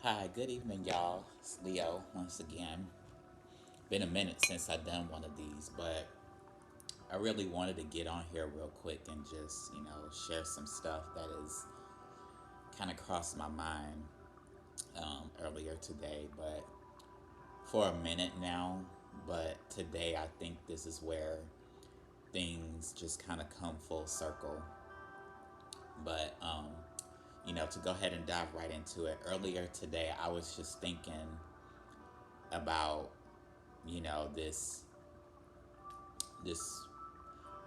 Hi, good evening, y'all. It's Leo once again. Been a minute since I done one of these, but I really wanted to get on here real quick and just, share some stuff that is kind of crossed my mind earlier today, but for a minute now. But today, I think this is where things just kind of come full circle. But to go ahead and dive right into it. Earlier today, I was just thinking about this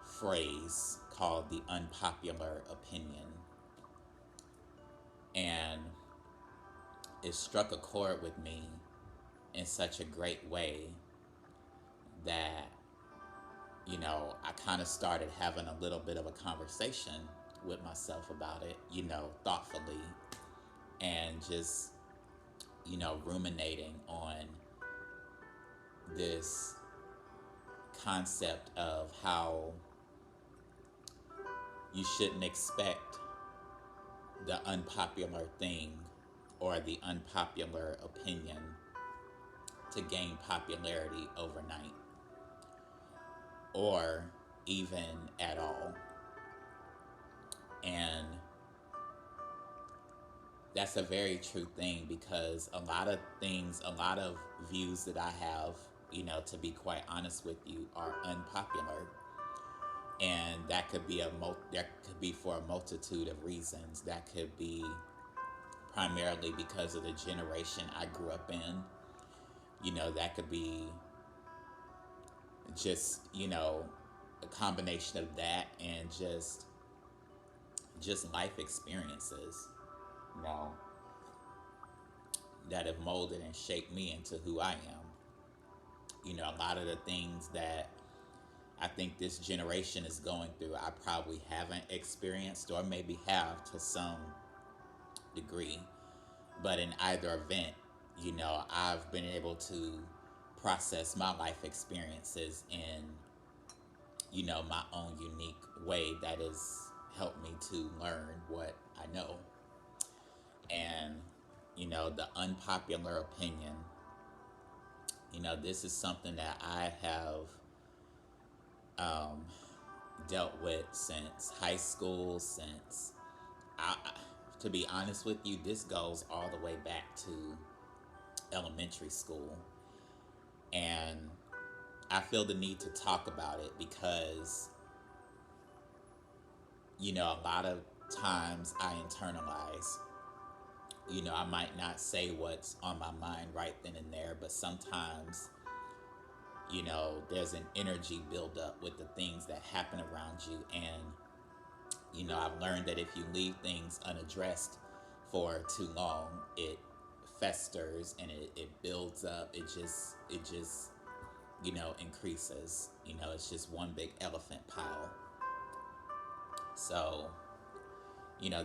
phrase called the unpopular opinion, and it struck a chord with me in such a great way that I kind of started having a little bit of a conversation with myself about it, thoughtfully, and just ruminating on this concept of how you shouldn't expect the unpopular thing or the unpopular opinion to gain popularity overnight or even at all. And that's a very true thing because a lot of things, a lot of views that I have, to be quite honest with you, are unpopular. And that could be for a multitude of reasons. That could be primarily because of the generation I grew up in. That could be just, a combination of that and just life experiences, you know, that have molded and shaped me into who I am. A lot of the things that I think this generation is going through, I probably haven't experienced or maybe have to some degree. But in either event, I've been able to process my life experiences in, my own unique way that has helped me to learn what I know. And, the unpopular opinion, this is something that I have um, dealt with since high school, since to be honest with you, this goes all the way back to elementary school. And I feel the need to talk about it because, a lot of times I internalize. I might not say what's on my mind right then and there, but sometimes, there's an energy buildup with the things that happen around you. And, I've learned that if you leave things unaddressed for too long, it festers and it builds up. It just increases. It's just one big elephant pile. So,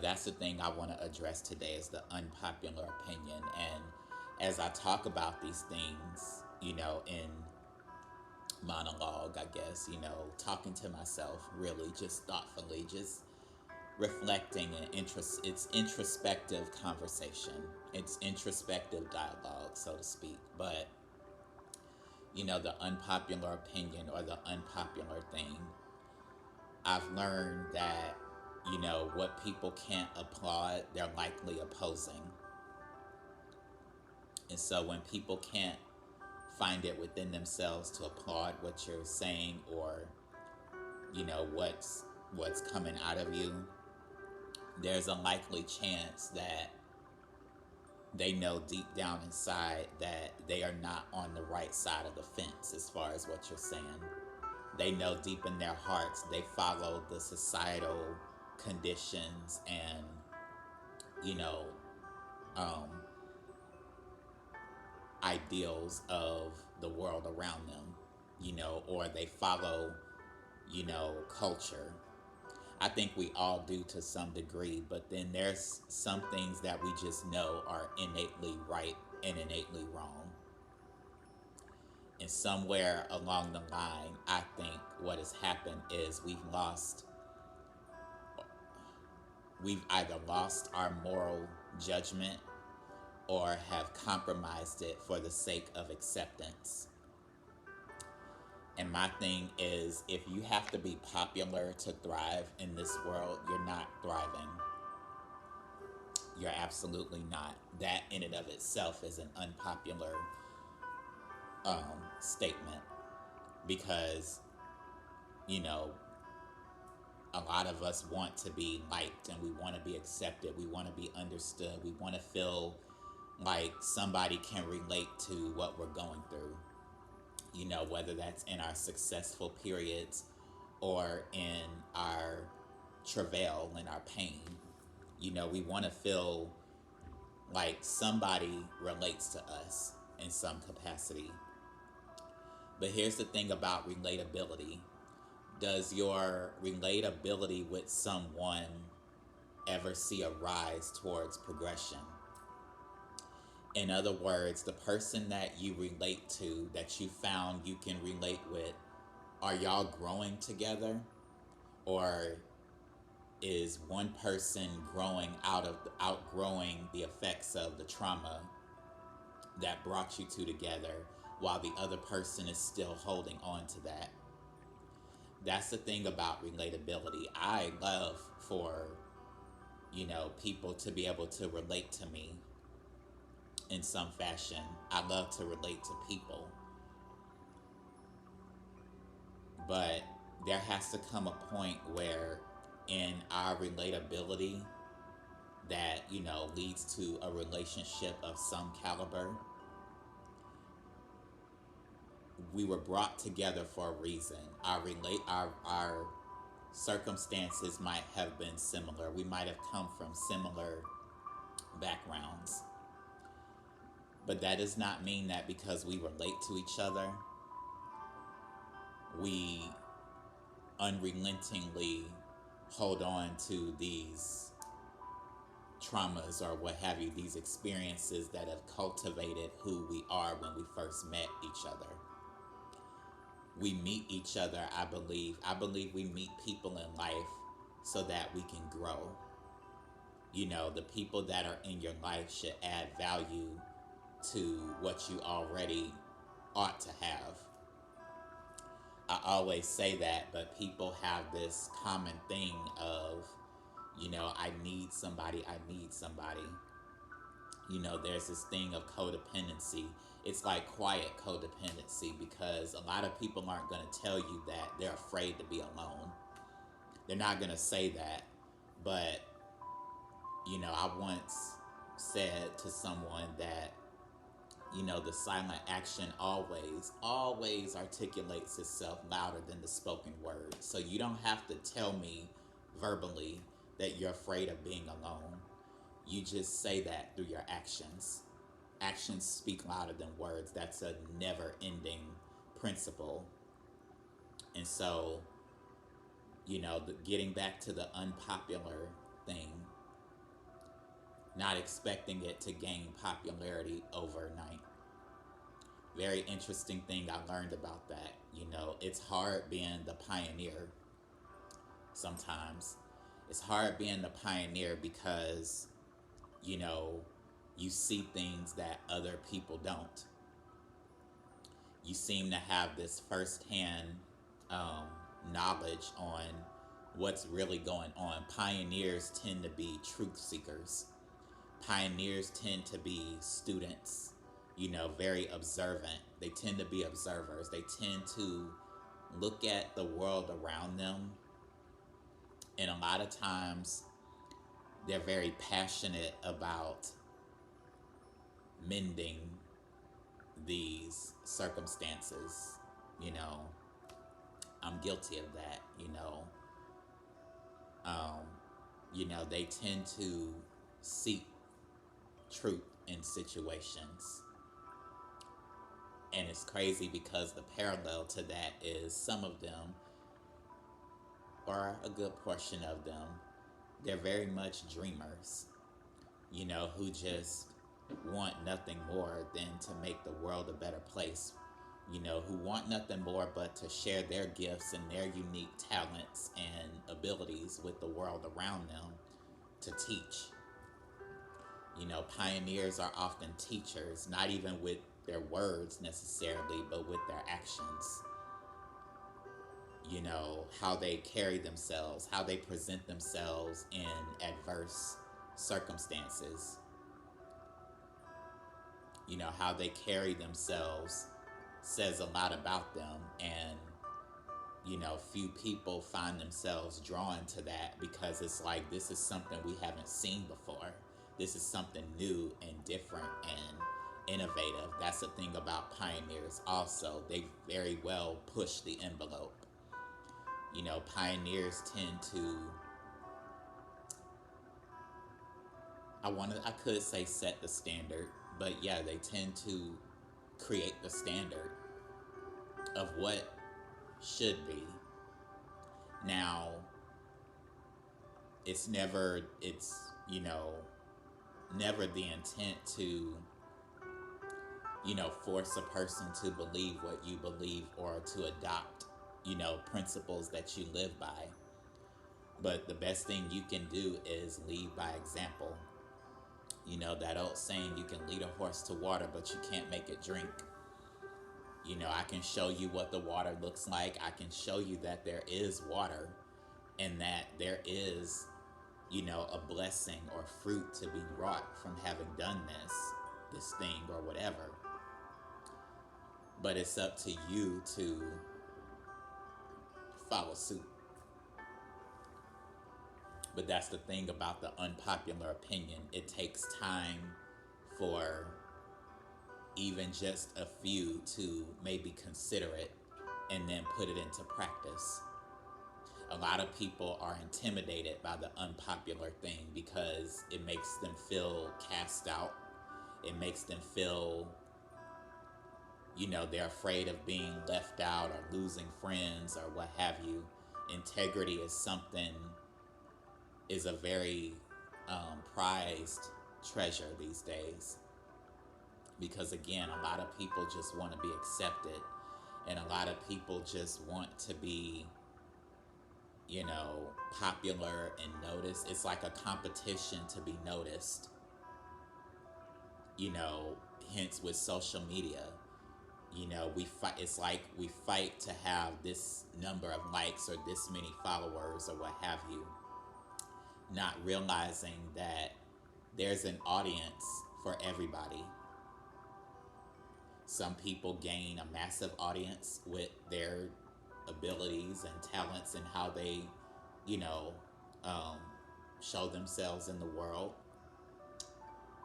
that's the thing I want to address today is the unpopular opinion. And as I talk about these things, in monologue, I guess, talking to myself, really just thoughtfully, just reflecting and it's introspective conversation. It's introspective dialogue, so to speak. But, the unpopular opinion or the unpopular thing, I've learned that, what people can't applaud, they're likely opposing. And so when people can't find it within themselves to applaud what you're saying or, what's coming out of you, there's a likely chance that they know deep down inside that they are not on the right side of the fence as far as what you're saying. They know deep in their hearts they follow the societal conditions and, you know, um, ideals of the world around them, or they follow, culture. I think we all do to some degree, but then there's some things that we just know are innately right and innately wrong. And somewhere along the line, I think what has happened is we've either lost our moral judgment or have compromised it for the sake of acceptance. And my thing is, if you have to be popular to thrive in this world, you're not thriving. You're absolutely not. That in and of itself is an unpopular statement because, you know, a lot of us want to be liked and we want to be accepted. We want to be understood. We want to feel like somebody can relate to what we're going through. You know, whether that's in our successful periods or in our travail and our pain. You know, we want to feel like somebody relates to us in some capacity. But here's the thing about relatability. Does your relatability with someone ever see a rise towards progression? In other words, the person that you relate to, that you found you can relate with, are y'all growing together? Or is one person growing outgrowing the effects of the trauma that brought you two together while the other person is still holding on to that? That's the thing about relatability. I love for, you know, people to be able to relate to me in some fashion. I love to relate to people. But there has to come a point where in our relatability that, you know, leads to a relationship of some caliber. We were brought together for a reason. Our circumstances might have been similar. We might have come from similar backgrounds. But that does not mean that because we relate to each other, we unrelentingly hold on to these traumas or what have you, these experiences that have cultivated who we are when we first met each other. We meet each other, I believe. I believe we meet people in life so that we can grow. You know, the people that are in your life should add value to what you already ought to have. I always say that, but people have this common thing of, you know, I need somebody. You know, there's this thing of codependency. It's like quiet codependency because a lot of people aren't going to tell you that they're afraid to be alone. They're not going to say that. But, you know, I once said to someone that, you know, the silent action always articulates itself louder than the spoken word. So you don't have to tell me verbally that you're afraid of being alone. You just say that through your actions. Actions speak louder than words. That's a never-ending principle. And so, you know, getting back to the unpopular thing, not expecting it to gain popularity overnight. Very interesting thing I learned about that. You know, it's hard being the pioneer sometimes. It's hard being the pioneer because, you know, you see things that other people don't. You seem to have this firsthand knowledge on what's really going on. Pioneers tend to be truth seekers. Pioneers tend to be students, you know, very observant. They tend to be observers. They tend to look at the world around them. And a lot of times they're very passionate about mending these circumstances. You know, I'm guilty of that, you know. You know, they tend to seek truth in situations. And it's crazy because the parallel to that is some of them, or a good portion of them, they're very much dreamers, you know, who just want nothing more than to make the world a better place, you know, who want nothing more but to share their gifts and their unique talents and abilities with the world around them to teach. Pioneers are often teachers, not even with their words necessarily, but with their actions. How they carry themselves, how they present themselves in adverse circumstances, how they carry themselves says a lot about them. And few people find themselves drawn to that because it's like, this is something we haven't seen before. This is something new and different and innovative. That's the thing about pioneers also. They very well push the envelope. Pioneers tend to, I could say set the standard, but yeah, they tend to create the standard of what should be. Now, it's never the intent to, force a person to believe what you believe or to adopt, principles that you live by. But the best thing you can do is lead by example. That old saying, you can lead a horse to water, but you can't make it drink. I can show you what the water looks like. I can show you that there is water and that there is, a blessing or fruit to be wrought from having done this thing or whatever. But it's up to you to follow suit. But that's the thing about the unpopular opinion. It takes time for even just a few to maybe consider it and then put it into practice. A lot of people are intimidated by the unpopular thing because it makes them feel cast out. It makes them feel, they're afraid of being left out or losing friends or what have you. Integrity is a very prized treasure these days. Because again, a lot of people just want to be accepted, and a lot of people just want to be, popular and noticed. It's like a competition to be noticed, hence with social media. We fight. It's like we fight to have this number of likes or this many followers or what have you, not realizing that there's an audience for everybody. Some people gain a massive audience with their abilities and talents and how they, show themselves in the world.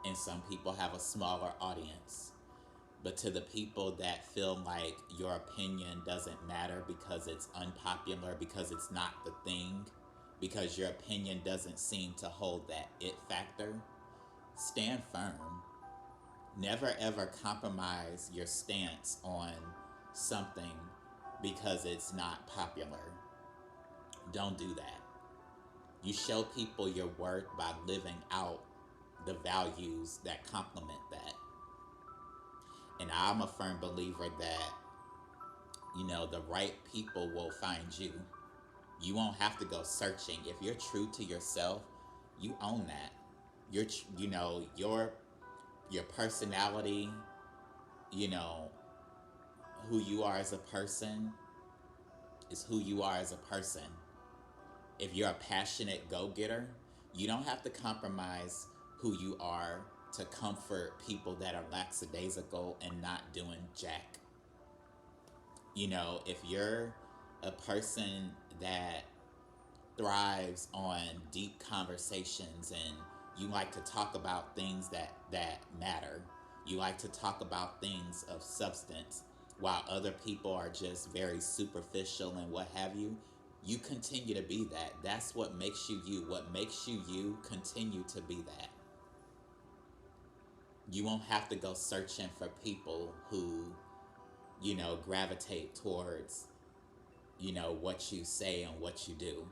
And some people have a smaller audience. But to the people that feel like your opinion doesn't matter because it's unpopular, because it's not the thing, because your opinion doesn't seem to hold that it factor, stand firm. Never ever compromise your stance on something because it's not popular. Don't do that. You show people your worth by living out the values that complement that. And I'm a firm believer that, the right people will find you. You won't have to go searching. If you're true to yourself, you own that. Your personality, who you are as a person is who you are as a person. If you're a passionate go-getter, you don't have to compromise who you are to comfort people that are lackadaisical and not doing jack. If you're a person that thrives on deep conversations and you like to talk about things that matter, you like to talk about things of substance, while other people are just very superficial and what have you, you continue to be that. That's what makes you you. What makes you you, continue to be that. You won't have to go searching for people who, gravitate towards, what you say and what you do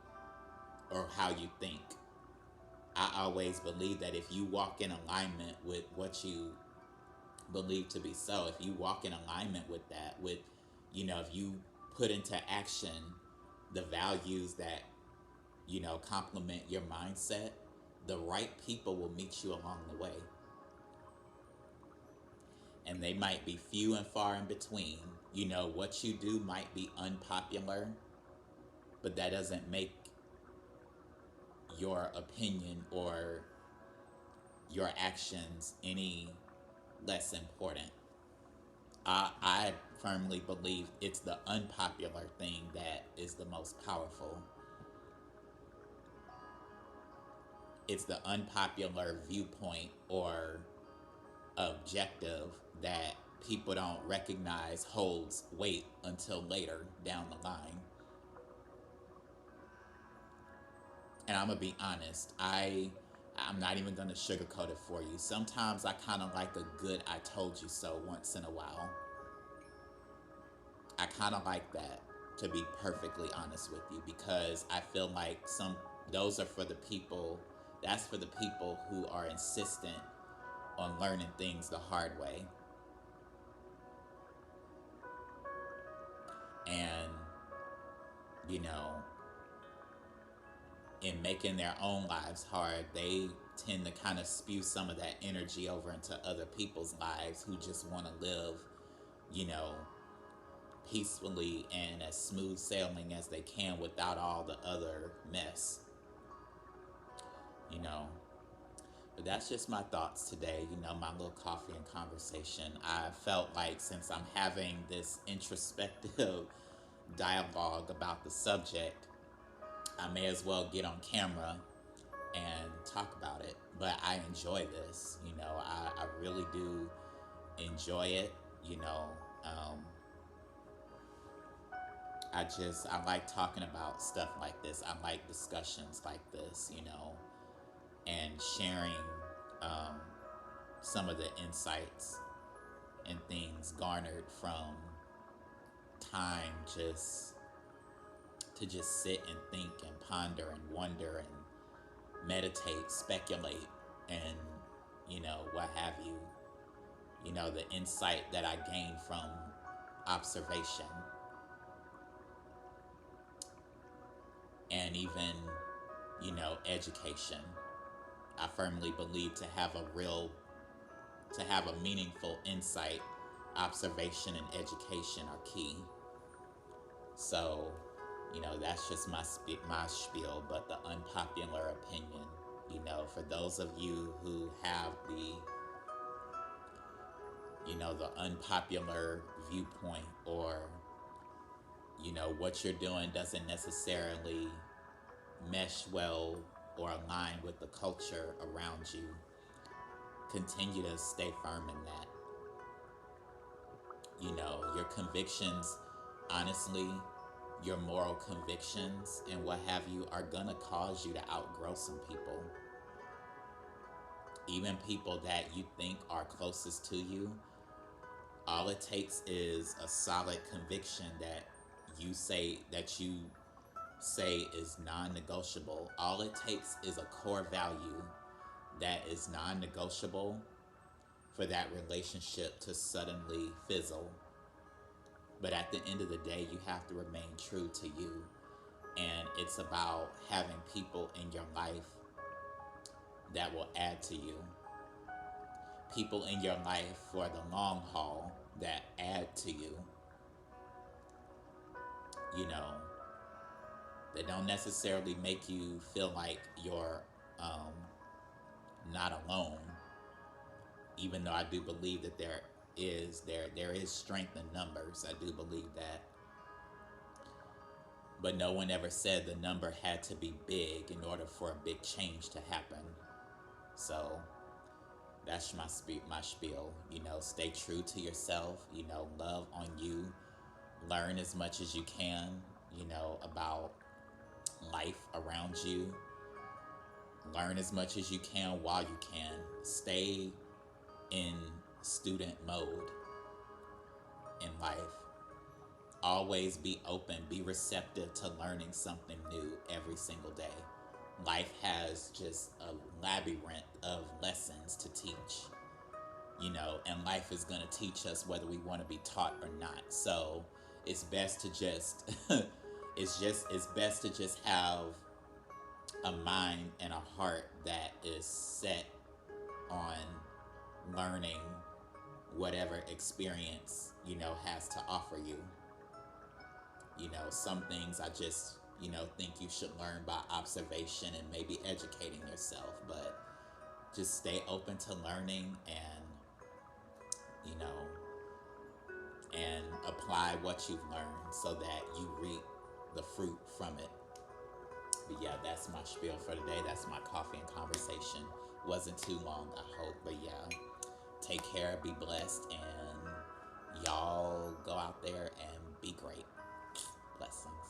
or how you think. I always believe that if you walk in alignment with what you believe to be so, if you walk in alignment with that, with, if you put into action the values that, complement your mindset, the right people will meet you along the way. And they might be few and far in between. You know, what you do might be unpopular, but that doesn't make your opinion or your actions any less important. I firmly believe it's the unpopular thing that is the most powerful. It's the unpopular viewpoint or objective that people don't recognize holds weight until later down the line. And I'm gonna be honest, I'm not even gonna sugarcoat it for you. Sometimes I kind of like a good "I told you so" once in a while. I kind of like that, to be perfectly honest with you, because I feel like some those are for the people. That's for the people who are insistent on learning things the hard way, and you know, in making their own lives hard, they tend to kind of spew some of that energy over into other people's lives who just want to live, you know, peacefully and as smooth sailing as they can without all the other mess, you know. But that's just my thoughts today, you know, my little coffee and conversation. I felt like since I'm having this introspective dialogue about the subject, I may as well get on camera and talk about it. But I enjoy this, you know, I really do enjoy it, you know. Um, I like talking about stuff like this. I like discussions like this, you know, and sharing um, some of the insights and things garnered from time just sit and think and ponder and wonder and meditate, speculate, and you know, what have you. You know, the insight that I gained from observation and even, you know, education. I firmly believe to have a meaningful insight, observation and education are key. So, you know, that's just my spiel, but the unpopular opinion, you know, for those of you who have the unpopular viewpoint, or, you know, what you're doing doesn't necessarily mesh well or align with the culture around you, continue to stay firm in that. You know, your convictions, honestly, your moral convictions and what have you are gonna cause you to outgrow some people. Even people that you think are closest to you, all it takes is a solid conviction that you say is non-negotiable. All it takes is a core value that is non-negotiable for that relationship to suddenly fizzle. But at the end of the day, you have to remain true to you. And it's about having people in your life that will add to you. People in your life for the long haul that add to you. You know, they don't necessarily make you feel like you're not alone. Even though I do believe that there is strength in numbers. I do believe that. But no one ever said the number had to be big in order for a big change to happen. So that's my spiel. You know, stay true to yourself. You know, love on you. Learn as much as you can, you know, about life around you. Learn as much as you can while you can. Stay in student mode in life. Always be open, be receptive to learning something new every single day. Life has just a labyrinth of lessons to teach, you know, and life is going to teach us whether we want to be taught or not. So it's best to just it's best to just have a mind and a heart that is set on learning whatever experience, has to offer you. Some things I just, think you should learn by observation and maybe educating yourself, but just stay open to learning you know, and apply what you've learned so that you reap the fruit from it. But yeah, that's my spiel for today. That's my coffee and conversation. Wasn't too long, I hope. But yeah, take care, be blessed, and y'all go out there and be great. Blessings.